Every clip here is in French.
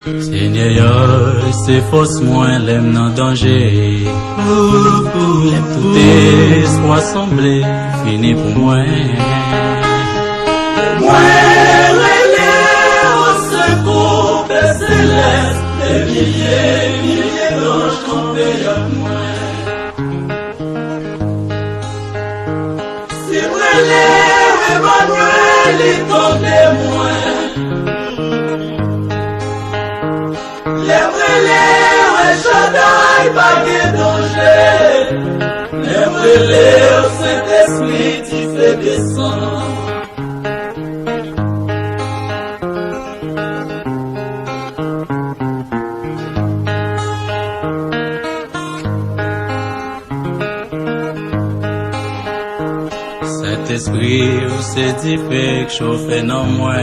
Seigneur, c'est force moins l'aime dans danger. L'aime tout espoir semblé, fini pour moi. Moi, relais au secours des célestes, des milliers d'anges campés à moi. Si relais Emmanuel, il tombe moi. Les relais, Shaddai, pas de danger. Les relais, au Saint-Esprit, tu fais descendre. Saint-Esprit, c'est difficile que chauffer dans moi.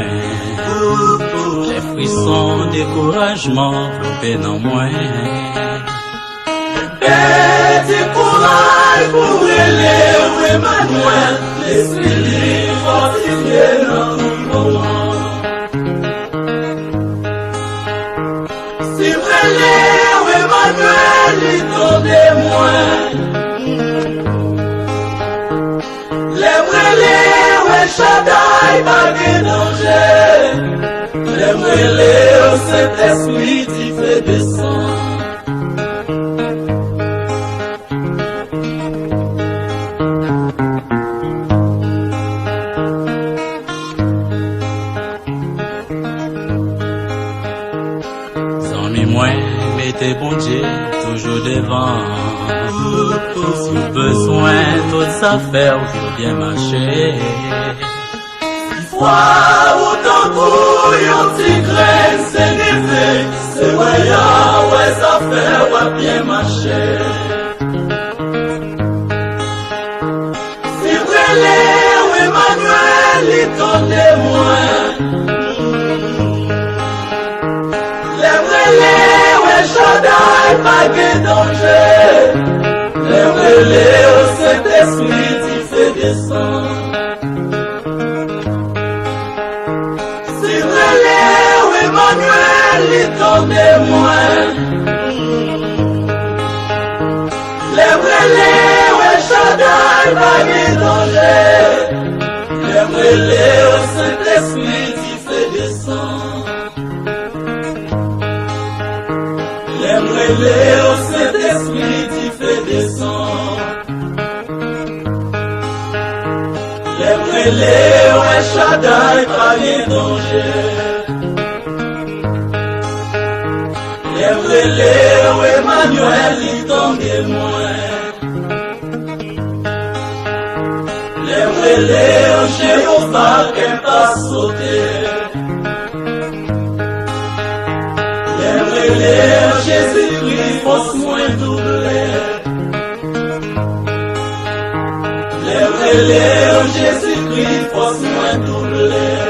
Les frissons, découragement, flopper dans moi. Petit courage pour élève Emmanuel, l'esprit fortifié dans mon moment. Si relève Emmanuel, il donne moi. Les relèves Shaddai, pas de danger. Les relèves au Saint-Esprit, tu fais descendre. Moi, mettez bon Dieu toujours devant. Si vous besoin d'autres affaires, vous pouvez bien marcher. Foi autant couillon tigre, c'est névé. C'est voyant, ouais, ça fait, ouais, bien marcher. Si relève Emmanuel, il donne moi. Shaddai, pas de danger. Les relais au Saint-Esprit, tu fais descendre. Si relais Emmanuel, il donne moi. Les relais Shaddai, pas de danger. Les relais au Saint-Esprit, tu fais descendre. Les relais au Saint-Esprit, tu fais descendre. Les relais au Shaddai, pas de danger. Les relais au Emmanuel, il tombe moi. Les relais au Jéhovah, qui pas sauter. Jésus-Christ, force moins doublée. Les relais, Jésus-Christ, force moins doublée.